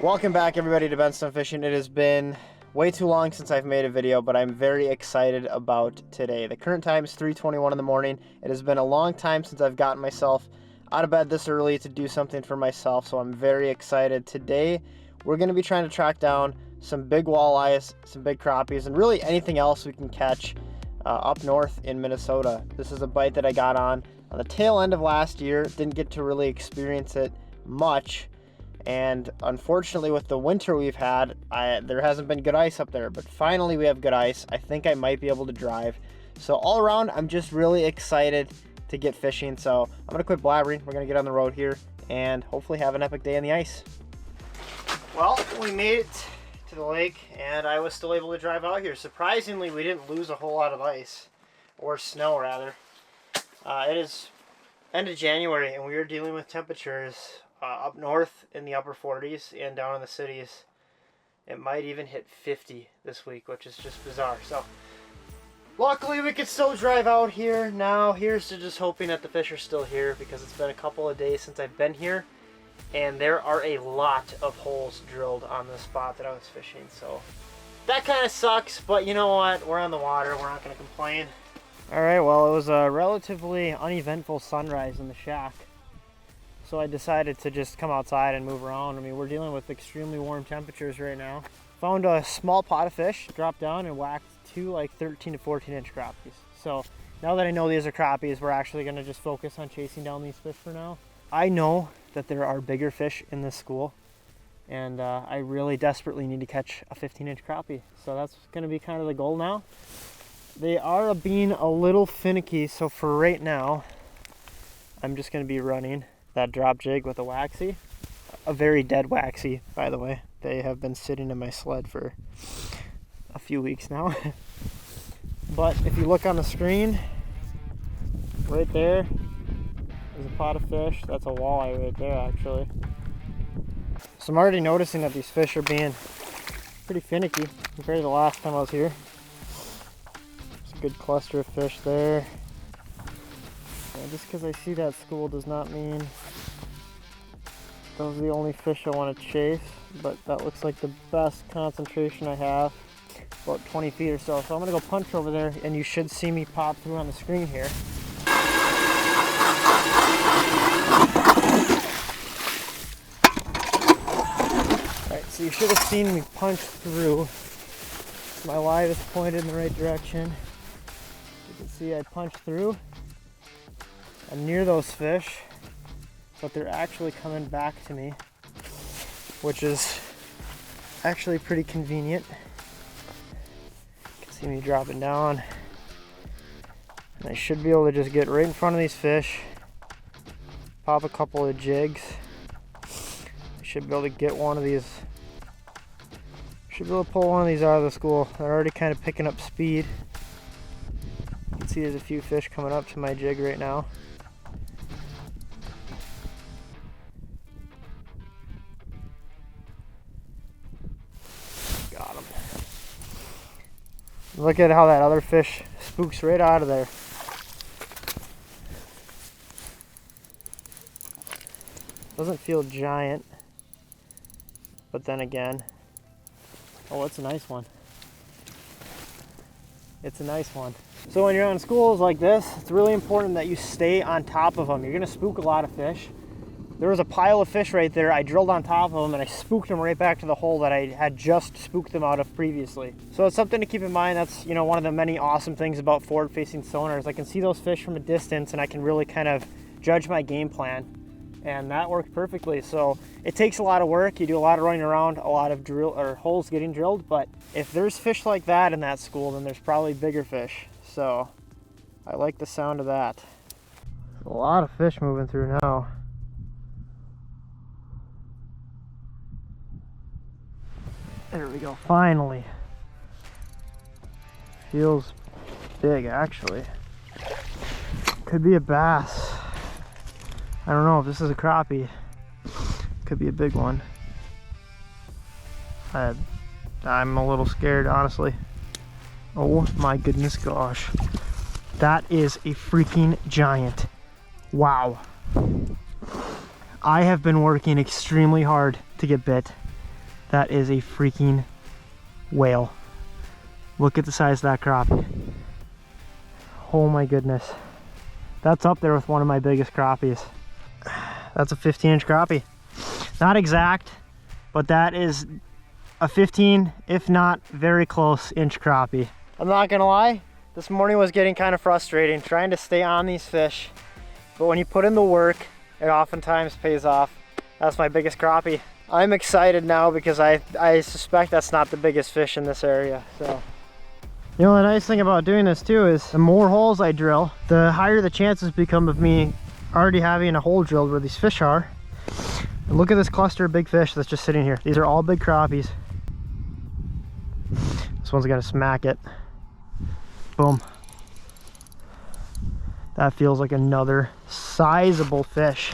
Welcome back everybody to Benstone Fishing. It has been way too long since I've made a video, but I'm very excited about today. The current time is 3:21 in the morning. It has been a long time since I've gotten myself out of bed this early to do something for myself, so I'm very excited. Today we're going to be trying to track down some big walleyes, some big crappies, and really anything else we can catch up north in Minnesota. This is a bite that I got on the tail end of last year. Didn't get to really experience it much. And unfortunately with the winter we've had, there hasn't been good ice up there, but finally we have good ice. I think I might be able to drive. So all around, I'm just really excited to get fishing. So I'm gonna quit blabbering. We're gonna get on the road here and hopefully have an epic day on the ice. Well, we made it to the lake and I was still able to drive out here. Surprisingly, we didn't lose a whole lot of ice, or snow rather. It is end of January and we are dealing with temperatures up north in the upper 40s and down in the cities it might even hit 50 this week, which is just bizarre. So luckily we could still drive out here. Now here's to just hoping that the fish are still here, because it's been a couple of days since I've been here and there are a lot of holes drilled on the spot that I was fishing. So that kind of sucks, but you know what, we're on the water, we're not going to complain. All right, well, it was a relatively uneventful sunrise in the shack. So I decided to just come outside and move around. I mean, we're dealing with extremely warm temperatures right now. Found a small pot of fish, dropped down and whacked two like 13 to 14 inch crappies. So now that I know these are crappies, we're actually gonna just focus on chasing down these fish for now. I know that there are bigger fish in this school and I really desperately need to catch a 15 inch crappie. So that's gonna be kind of the goal now. They are being a little finicky, so for right now, I'm just gonna be running that drop jig with a waxy, a very dead waxy, by the way. They have been sitting in my sled for a few weeks now. But if you look on the screen, right there is a pot of fish. That's a walleye right there, actually. So I'm already noticing that these fish are being pretty finicky compared to the last time I was here. There's a good cluster of fish there. Just because I see that school does not mean those are the only fish I want to chase, but that looks like the best concentration I have, about 20 feet or so. So I'm going to go punch over there and you should see me pop through on the screen here. Alright, so you should have seen me punch through. My live is pointed in the right direction. You can see I punched through. I'm near those fish, but they're actually coming back to me, which is actually pretty convenient. You can see me dropping down, and I should be able to just get right in front of these fish, pop a couple of jigs. I should be able to get one of these, should be able to pull one of these out of the school. They're already kind of picking up speed. You can see there's a few fish coming up to my jig right now. Look at how that other fish spooks right out of there. Doesn't feel giant, but then again, oh, it's a nice one. It's a nice one. So when you're on schools like this, it's really important that you stay on top of them. You're gonna spook a lot of fish. There was a pile of fish right there. I drilled on top of them and I spooked them right back to the hole that I had just spooked them out of previously. So it's something to keep in mind. That's, you know, one of the many awesome things about forward-facing sonars. I can see those fish from a distance and I can really kind of judge my game plan. And that worked perfectly. So it takes a lot of work. You do a lot of running around, a lot of drill or holes getting drilled. But if there's fish like that in that school, then there's probably bigger fish. So I like the sound of that. There's a lot of fish moving through now. There we go, finally. Feels big, actually. Could be a bass. I don't know if this is a crappie. Could be a big one. I'm a little scared, honestly. Oh my goodness gosh. That is a freaking giant. Wow. I have been working extremely hard to get bit. That is a freaking whale. Look at the size of that crappie. Oh my goodness. That's up there with one of my biggest crappies. That's a 15-inch crappie. Not exact, but that is a 15, if not very close, inch crappie. I'm not gonna lie, this morning was getting kind of frustrating trying to stay on these fish, but when you put in the work, it oftentimes pays off. That's my biggest crappie. I'm excited now because I suspect that's not the biggest fish in this area, so. You know, the nice thing about doing this too is the more holes I drill, the higher the chances become of me already having a hole drilled where these fish are. And look at this cluster of big fish that's just sitting here. These are all big crappies. This one's gonna smack it. Boom. That feels like another sizable fish.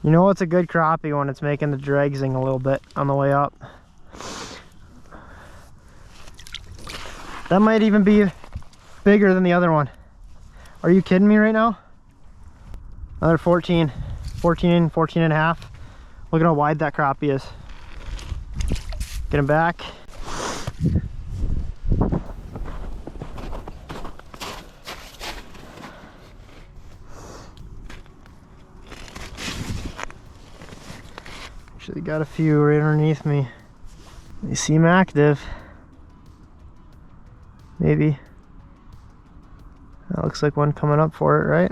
You know it's a good crappie when it's making the drag zing a little bit on the way up. That might even be bigger than the other one. Are you kidding me right now? Another 14 and a half. Look at how wide that crappie is. Get him back. Actually got a few right underneath me. They seem active. Maybe. That looks like one coming up for it, right?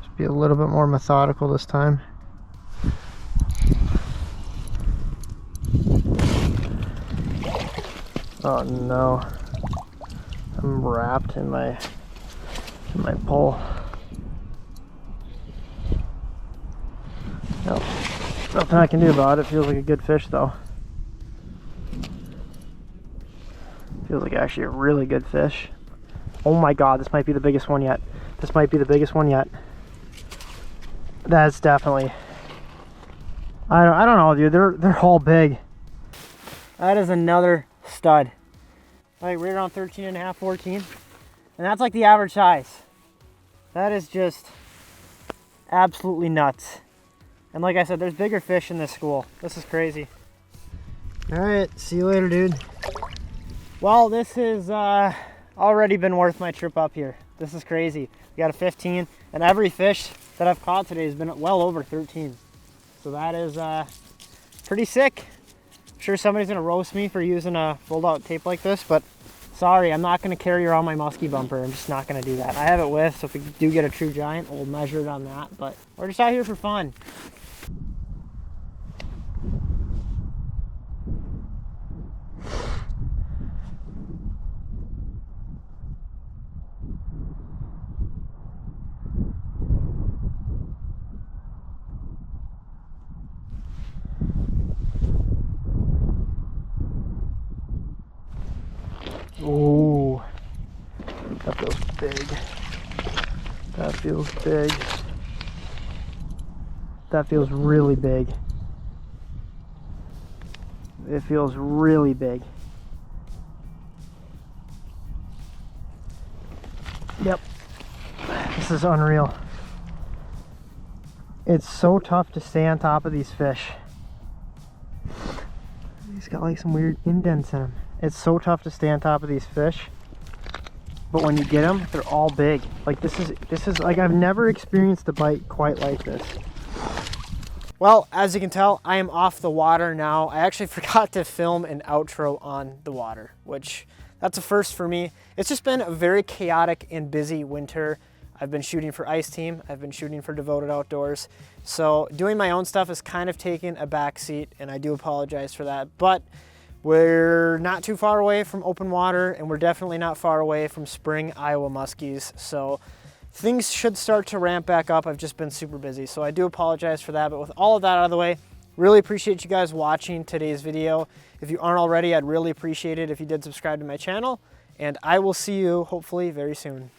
Just be a little bit more methodical this time. Oh no. I'm wrapped in my pole. Nope. Nothing I can do about it. Feels like a good fish though. Feels like actually a really good fish. Oh my god, this might be the biggest one yet. This might be the biggest one yet. That's definitely. I don't know, dude. They're all big. That is another stud. Like right around 13 and a half, 14. And that's like the average size. That is just absolutely nuts. And like I said, there's bigger fish in this school. This is crazy. All right, see you later, dude. Well, this has already been worth my trip up here. This is crazy. We got a 15, and every fish that I've caught today has been well over 13. So that is pretty sick. I'm sure somebody's gonna roast me for using a fold-out tape like this, but sorry, I'm not gonna carry around my musky bumper. I'm just not gonna do that. I have it with, so if we do get a true giant, we'll measure it on that. But we're just out here for fun. Oh, that feels big. That feels big. That feels really big. It feels really big. Yep. This is unreal. It's so tough to stay on top of these fish. He's got like some weird indents in him. It's so tough to stay on top of these fish, but when you get them, they're all big. Like this is like, I've never experienced a bite quite like this. Well, as you can tell, I am off the water now. I actually forgot to film an outro on the water, which that's a first for me. It's just been a very chaotic and busy winter. I've been shooting for Ice Team. I've been shooting for Devoted Outdoors. So doing my own stuff has kind of taken a back seat, and I do apologize for that. But we're not too far away from open water, and we're definitely not far away from spring Iowa muskies. So things should start to ramp back up. I've just been super busy, so I do apologize for that. But with all of that out of the way, really appreciate you guys watching today's video. If you aren't already, I'd really appreciate it if you did subscribe to my channel, and I will see you hopefully very soon.